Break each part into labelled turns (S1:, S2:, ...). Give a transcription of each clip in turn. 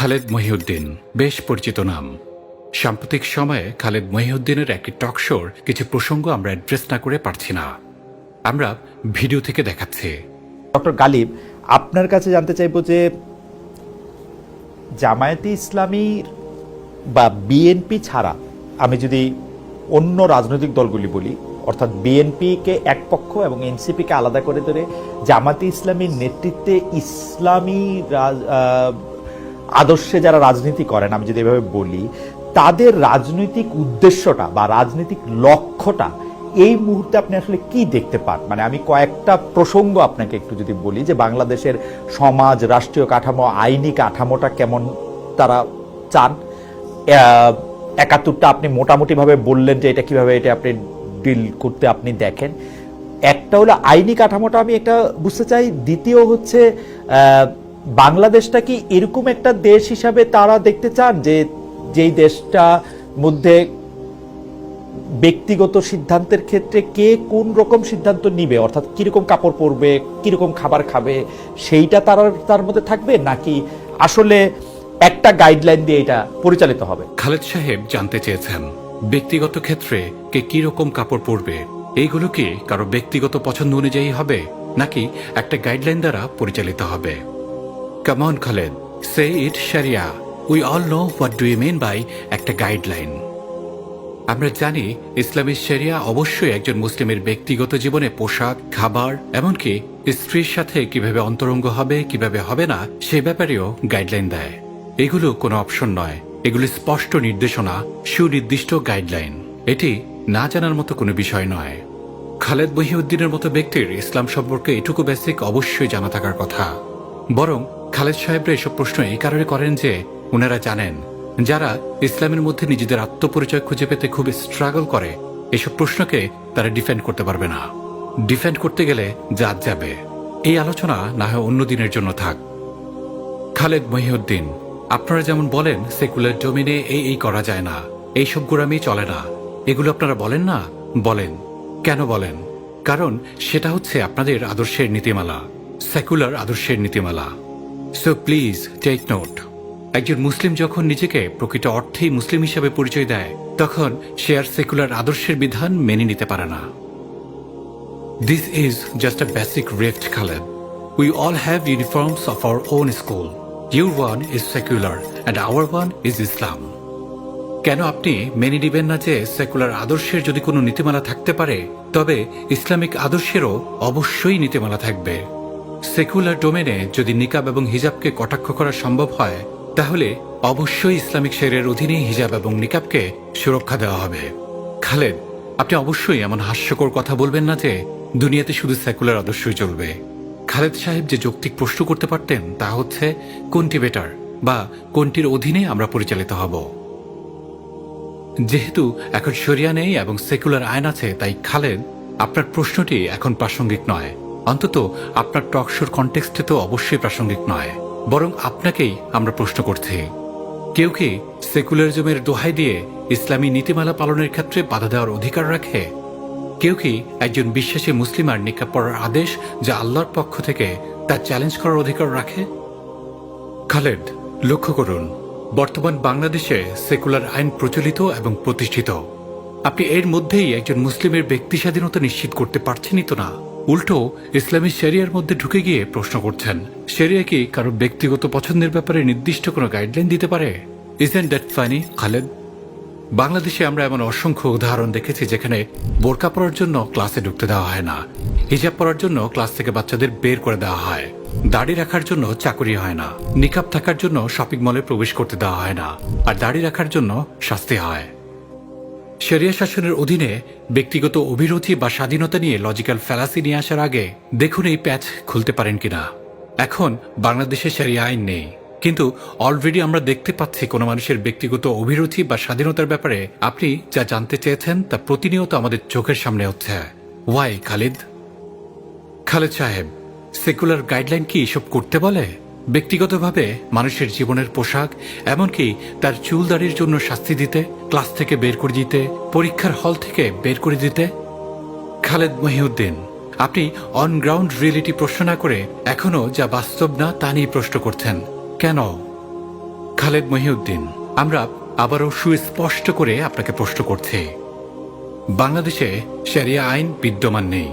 S1: খালেদ মহিউদ্দিন বেশ পরিচিত নাম। সাম্প্রতিক সময়ে খালেদ মহিউদ্দিনের একটি টক শোর কিছু প্রসঙ্গ আমরা অ্যাড্রেস না করে পারছি না। আমরা ভিডিও থেকে দেখাচ্ছি।
S2: ডক্টর গালিব, আপনার কাছে জানতে চাইব যে জামায়াতে ইসলামীর বা বিএনপি ছাড়া আমি যদি অন্য রাজনৈতিক দলগুলি বলি, অর্থাৎ বিএনপিকে এক পক্ষ এবং এনসিপিকে আলাদা করে ধরে জামায়াতে ইসলামীর নেতৃত্বে ইসলামী আদর্শে যারা রাজনীতি করেন, আমি যদি এভাবে বলি, তাদের রাজনৈতিক উদ্দেশ্যটা বা রাজনৈতিক লক্ষ্যটা এই মুহূর্তে আপনি আসলে কি দেখতে পান? মানে আমি কয়েকটা প্রসঙ্গ আপনাকে একটু যদি বলি যে বাংলাদেশের সমাজ, রাষ্ট্রীয় কাঠামো, আইনি কাঠামোটা কেমন তারা চান। ৭১টা আপনি মোটামুটিভাবে বললেন যে এটা কিভাবে এটা আপনি ডিল করতে আপনি দেখেন। একটা হলো আইনি কাঠামোটা আমি একটা বুঝতে চাই। দ্বিতীয় হচ্ছে বাংলাদেশটা কি এরকম একটা দেশ হিসাবে তারা দেখতে চান যে যেই দেশটা মধ্যে ব্যক্তিগত সিদ্ধান্তের ক্ষেত্রে কে কোন রকম সিদ্ধান্ত নিবে, অর্থাৎ কিরকম কাপড় পরবে, কিরকম খাবার খাবে, সেইটা তার মধ্যে থাকবে, নাকি আসলে একটা গাইডলাইন দিয়ে এটা পরিচালিত হবে?
S1: খালেদ সাহেব জানতে চেয়েছেন ব্যক্তিগত ক্ষেত্রে কে কি রকম কাপড় পরবে, এইগুলো কি কারো ব্যক্তিগত পছন্দ অনুযায়ী হবে নাকি একটা গাইডলাইন দ্বারা পরিচালিত হবে? Come on Khaled, say it sharia. We all know what do you mean by একটা গাইডলাইন। আমরা জানি ইসলামী শরিয়া অবশ্যই একজন মুসলিমের ব্যক্তিগত জীবনে পোশাক, খাবার, এমনকি স্ত্রীর সাথে কিভাবে অন্তরঙ্গ হবে, কিভাবে হবে না, সে ব্যাপারেও গাইডলাইন দেয়। এগুলো কোনো অপশন নয়, এগুলি স্পষ্ট নির্দেশনা, সুনির্দিষ্ট গাইডলাইন। এটি না জানার মতো কোনো বিষয় নয়। খালেদ মহিউদ্দিনের মতো ব্যক্তির ইসলাম সম্পর্কে এটুকু বেসিক অবশ্যই জানা থাকার কথা। বরং খালেদ সাহেবরা এসব প্রশ্ন এই কারণে করেন যে ওনারা জানেন যারা ইসলামের মধ্যে নিজেদের আত্মপরিচয় খুঁজে পেতে খুব স্ট্রাগল করে, এসব প্রশ্নকে তারা ডিফেন্ড করতে পারবে না। ডিফেন্ড করতে গেলে জাত যাবে। এই আলোচনা না হয় অন্য দিনের জন্য থাক। খালেদ মহিউদ্দিন, আপনারা যেমন বলেন সেকুলার ডোমেনে এই করা যায় না, এইসব গোড়ামি চলে না, এগুলো আপনারা বলেন না। বলেন কেন বলেন? কারণ সেটা হচ্ছে আপনাদের আদর্শের নীতিমালা, সেকুলার আদর্শের নীতিমালা। So please take note. একজন মুসলিম যখন নিজেকে প্রকৃত অর্থেই মুসলিম হিসাবে পরিচয় দেয়, তখন সে আর সেকুলার আদর্শের বিধান মেনে নিতে পারে না। This is just a basic rift, Khaled. We all have uniforms of our own school. Your one is secular and our one is Islam. কেন আপনি মেনে নিবেন না যে সেকুলার আদর্শের যদি কোনো নীতিমালা থাকতে পারে, তবে ইসলামিক আদর্শেরও অবশ্যই নীতিমালা থাকবে। সেকুলার ডোমেনে যদি নিকাব এবং হিজাবকে কটাক্ষ করা সম্ভব হয়, তাহলে অবশ্যই ইসলামিক শরিয়ার অধীনে হিজাব এবং নিকাবকে সুরক্ষা দেওয়া হবে। খালেদ, আপনি অবশ্যই এমন হাস্যকর কথা বলবেন না যে দুনিয়াতে শুধু সেকুলার আদর্শই চলবে। খালেদ সাহেব যে যৌক্তিক প্রশ্ন করতে পারতেন তা হচ্ছে কোনটি বেটার বা কোনটির অধীনে আমরা পরিচালিত হব। যেহেতু এখন শরিয়া নেই এবং সেকুলার আইন আছে, তাই খালেদ, আপনার প্রশ্নটি এখন প্রাসঙ্গিক নয়। অন্তত আপনার টকশোর কনটেক্সটে তো অবশ্যই প্রাসঙ্গিক নয়। বরং আপনাকেই আমরা প্রশ্ন করছি, কেউ কি সেকুলারিজমের দোহাই দিয়ে ইসলামী নীতিমালা পালনের ক্ষেত্রে বাধা দেওয়ার অধিকার রাখে? কেউ কি একজন বিশ্বাসী মুসলিমার নিকাব পরার আদেশ যা আল্লাহর পক্ষ থেকে, তা চ্যালেঞ্জ করার অধিকার রাখে? খালেদ, লক্ষ্য করুন, বর্তমান বাংলাদেশে সেকুলার আইন প্রচলিত এবং প্রতিষ্ঠিত। আপনি এর মধ্যেই একজন মুসলিমের ব্যক্তি স্বাধীনতা নিশ্চিত করতে পারছেনই তো না, উল্টো ইসলামী শরিয়ার মধ্যে ঢুকে গিয়ে প্রশ্ন করছেন শরিয়া কি কারো ব্যক্তিগত পছন্দের ব্যাপারে নির্দিষ্ট কোনো গাইডলাইন দিতে পারে? Isn't that funny, Khaled? বাংলাদেশে আমরা এমন অসংখ্য উদাহরণ দেখেছি যেখানে বোরকা পরার জন্য ক্লাসে ঢুকতে দেওয়া হয় না, হিজাব পরার জন্য ক্লাস থেকে বাচ্চাদের বের করে দেওয়া হয়, দাড়ি রাখার জন্য চাকরি হয় না, নিকাব থাকার জন্য শপিং মলে প্রবেশ করতে দেওয়া হয় না, আর দাড়ি রাখার জন্য শাস্তি হয়। শরিয়া শাসনের অধীনে ব্যক্তিগত অভিরুচি বা স্বাধীনতা নিয়ে লজিক্যাল ফ্যালাসি নিয়ে আসার আগে দেখুন এই প্যাচ খুলতে পারেন কিনা। এখন বাংলাদেশে শরিয়া আইন নেই, কিন্তু অলরেডি আমরা দেখতে পাচ্ছি কোনো মানুষের ব্যক্তিগত অভিরুচি বা স্বাধীনতার ব্যাপারে আপনি যা জানতে চেয়েছেন তা প্রতিনিয়ত আমাদের চোখের সামনে হচ্ছে। ওয়াই খালিদ? খালেদ সাহেব, সেকুলার গাইডলাইন কি এসব করতে বলে? ব্যক্তিগতভাবে মানুষের জীবনের পোশাক, এমনকি তার চুল দাড়ির জন্য শাস্তি দিতে, ক্লাস থেকে বের করে দিতে, পরীক্ষার হল থেকে বের করে দিতে? খালেদ মহিউদ্দিন, আপনি অন গ্রাউন্ড রিয়েলিটি প্রশ্ন না করে এখনো যা বাস্তব না তা নিয়ে প্রশ্ন করছেন কেন? খালেদ মহিউদ্দিন, আমরা আবারও সুস্পষ্ট করে আপনাকে প্রশ্ন করছি, বাংলাদেশে শরিয়া আইন বিদ্যমান নেই,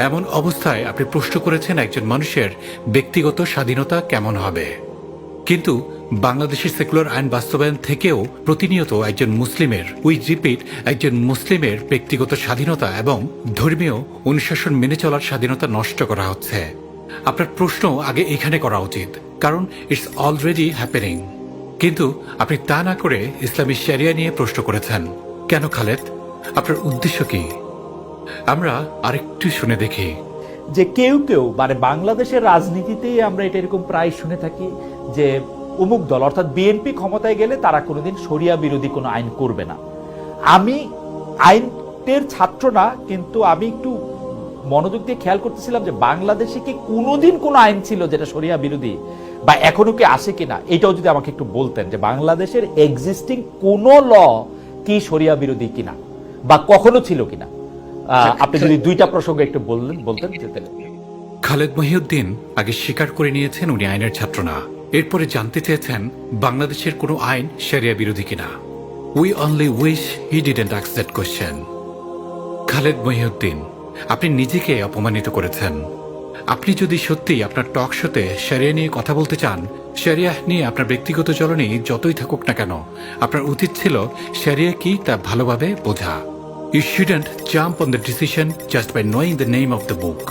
S1: এমন অবস্থায় আপনি প্রশ্ন করেছেন একজন মানুষের ব্যক্তিগত স্বাধীনতা কেমন হবে। কিন্তু বাংলাদেশের সেকুলার আইন বাস্তবায়ন থেকেও প্রতিনিয়ত একজন মুসলিমের, উই রিপিট, একজন মুসলিমের ব্যক্তিগত স্বাধীনতা এবং ধর্মীয় অনুশাসন মেনে চলার স্বাধীনতা নষ্ট করা হচ্ছে। আপনার প্রশ্ন আগে এখানে করা উচিত, কারণ ইটস অলরেডি হ্যাপেনিং। কিন্তু আপনি তা না করে ইসলামী শরিয়া নিয়ে প্রশ্ন করেছেন কেন খালেদ? আপনার উদ্দেশ্য কি? আমরা আরেকটু শুনে দেখি।
S2: যে কেউ কেউ মানে বাংলাদেশের রাজনীতিতেই আমরা এটা এরকম প্রায় শুনে থাকি যে অমুক দল অর্থাৎ বিএনপি ক্ষমতায় গেলে তারা কোনোদিন শরিয়া বিরোধী কোনো আইন করবে না। আমি আইনের ছাত্র না, কিন্তু আমি একটু মনোযোগ দিয়ে খেয়াল করতেছিলাম যে বাংলাদেশে কি কোনোদিন কোনো আইন ছিল যেটা শরিয়া বিরোধী, বা এখনো কি আসে কিনা, এটাও যদি আমাকে একটু বলতেন যে বাংলাদেশের এক্সিস্টিং কোন ল কি শরিয়া বিরোধী কিনা বা কখনো ছিল কিনা। আপনি যদি দুইটা প্রসঙ্গ একটু বলতেন যেতেন।
S1: খালেদ মহিউদ্দিন আগে স্বীকার করে নিয়েছেন উনি আইনের ছাত্র না, এরপরে জানতে চেয়েছেন বাংলাদেশের কোনো আইন শরিয়া বিরোধী কিনা। We only wish he didn't ask that question. Khaled Mohiuddin, আপনি নিজেকে অপমানিত করেছেন। আপনি যদি সত্যি আপনার টক শোতে শরিয়া নিয়ে কথা বলতে চান, শরিয়া নিয়ে আপনার ব্যক্তিগত জ্বলনে যতই থাকুক না কেন, আপনার উচিত ছিল শরিয়া কি তা ভালোভাবে বোঝা। You shouldn't jump on the decision just by knowing the name of the book.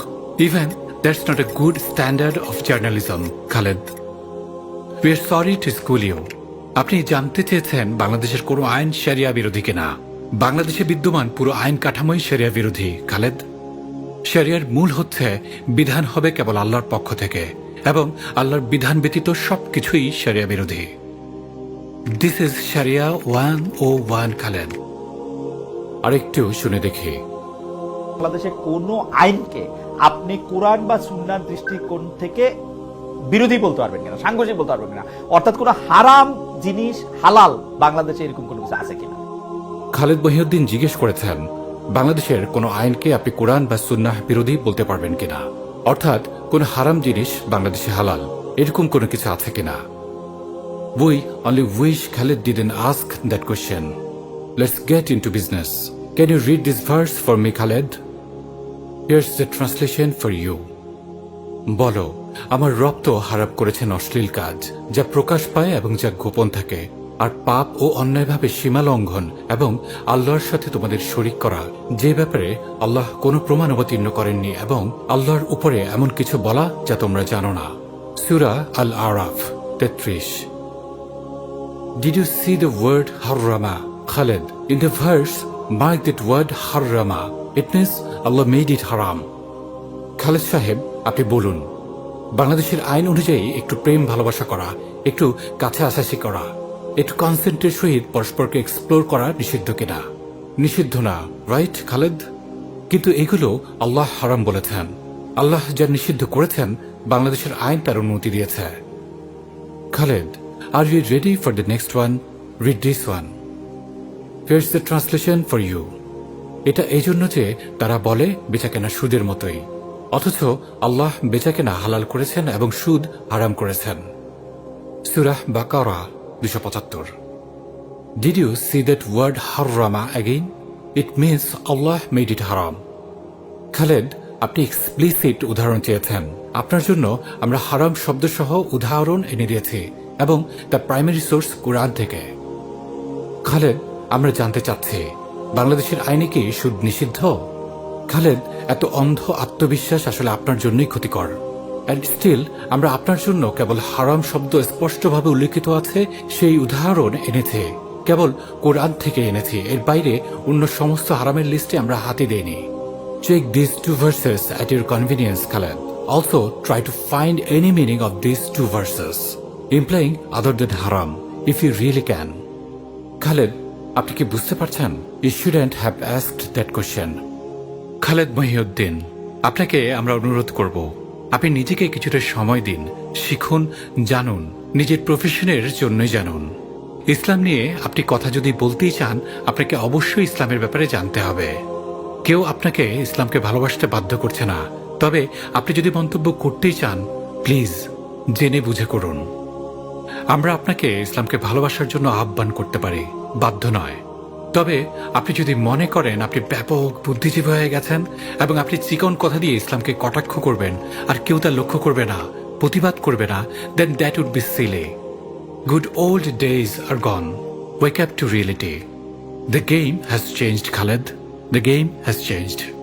S1: Even that's not a good standard of journalism, Khaled. We are sorry to school you. আপনি জানতে চেয়েছেন বাংলাদেশের কোনো আইন শরিয়া বিরোধী কিনা। বাংলাদেশে বিদ্যমান পুরো আইন কাঠামোই শরিয়া বিরোধী, খালেদ। শরিয়ার মূল হচ্ছে বিধান হবে কেবল আল্লাহর পক্ষ থেকে, এবং আল্লাহর বিধান ব্যতীত সবকিছুই শরিয়া বিরোধী। দিস ইজ শরিয়া 101, খালেদ। আরেকটু শুনে দেখি।
S2: বাংলাদেশে কোনো আইনকে আপনি কোরআন বা সুন্নাহর দৃষ্টিকোণ থেকে বিরোধী বলতে পারবেন কিনা, সাংঘর্ষিক বলতে পারবেন কিনা, অর্থাৎ কোনো হারাম জিনিস হালাল বাংলাদেশে এরকম কোনো কিছু আছে কিনা।
S1: খালেদ মহিউদ্দিন জিজ্ঞেস করেছেন বাংলাদেশের কোনো আইনকে আপনি কোরআন বা সুন্নাহ বিরোধী বলতে পারবেন কিনা, অর্থাৎ কোনো হারাম জিনিস বাংলাদেশে হালাল, এরকম কোনো কিছু আছে কিনা। We only wish Khaled didn't ask that question. Let's get into business. Can you read this verse for me, Khaled? Here's the translation for you. বলো, আমার রব তো হারাপ করেছেন অশ্লীল কাজ, যা প্রকাশ পায় এবং যা গোপন থাকে, আর পাপ ও অন্যায়ভাবে সীমা লঙ্ঘন এবং আল্লাহর সাথে তোমাদের শরিক করা, যে ব্যাপারে আল্লাহ কোনো প্রমাণ অবতীর্ণ করেননি, এবং আল্লাহর উপরে এমন কিছু বলা যা তোমরা জানো না। সূরা আল Araf 33। Did you see the word harrama, Khaled? In the verse, mark that word harrama. It means Allah made it haram. Khaled সাহেব, আপনি বলুন, বাংলাদেশের আইন অনুযায়ী একটু প্রেম ভালোবাসা করা, একটু কাছে আসাসি করা, একটু কনসেন্টের সহিত পরস্পরকে এক্সপ্লোর করা নিষিদ্ধ কিনা? নিষিদ্ধ না, রাইট খালেদ? কিন্তু এগুলো আল্লাহ হারাম বলেছেন। আল্লাহ যা নিষিদ্ধ করেছেন বাংলাদেশের আইন তার অনুমতি দিয়েছে। Khaled, are you ready for the next one? Read this one. Here's the translation for you. এটা এই জন্য যে তারা বলে বেচাকেনা সুদের মতোই, অথচ আল্লাহ বেচাকেনা হালাল করেছেন এবং সুদ হারাম করেছেন। সূরা বাকারা 275। Did you see that word harrama again? It means Allah made it haram. Khaled, আপনি এক্সপ্লিসিট উদাহরণ চেয়েছেন। আপনার জন্য আমরা হারাম শব্দসহ উদাহরণ এনে দিয়েছি, এবং তার প্রাইমারি সোর্স কোরআন থেকে। খালেদ, আমরা জানতে চাচ্ছি বাংলাদেশের আইনে কি সুদ নিষিদ্ধ? খালেদ, এত অন্ধ আত্মবিশ্বাস আসলে আপনার জন্যই ক্ষতিকর। অ্যান্ড স্টিল আমরা আপনার জন্য কেবল হারাম শব্দ স্পষ্টভাবে উল্লেখিত আছে সেই উদাহরণ এনেছি, কেবল কোরআন থেকে এনেছি, এর বাইরে অন্য সমস্ত হারামের লিস্টে আমরা হাতে দেইনি। Check these two verses at your convenience, Khaled. Also, try to find any meaning of these two verses, implying other than haram, if you really can. Khaled, আপনি কি বুঝতে পারছেন? You shouldn't have asked that question. Khaled Mohiuddin, আপনাকে আমরা অনুরোধ করব, আপনি নিজেকে কিছুটা সময় দিন, শিখুন, জানুন, নিজের প্রফেশনের জন্যই জানুন। ইসলাম নিয়ে আপনি কথা যদি বলতেই চান, আপনাকে অবশ্যই ইসলামের ব্যাপারে জানতে হবে। কেউ আপনাকে ইসলামকে ভালোবাসতে বাধ্য করছে না, তবে আপনি যদি মন্তব্য করতেই চান, প্লিজ জেনে বুঝে করুন। আমরা আপনাকে ইসলামকে ভালোবাসার জন্য আহ্বান করতে পারি, বাধ্য নয়। তবে আপনি যদি মনে করেন আপনি ব্যাপক বুদ্ধিজীবী হয়ে গেছেন এবং আপনি চিকন কথা দিয়ে ইসলামকে কটাক্ষ করবেন আর কেউ তা লক্ষ্য করবে না, প্রতিবাদ করবে না, then that would be silly. Good old days are gone. Wake up to reality. The game has changed, Khaled. The game has changed.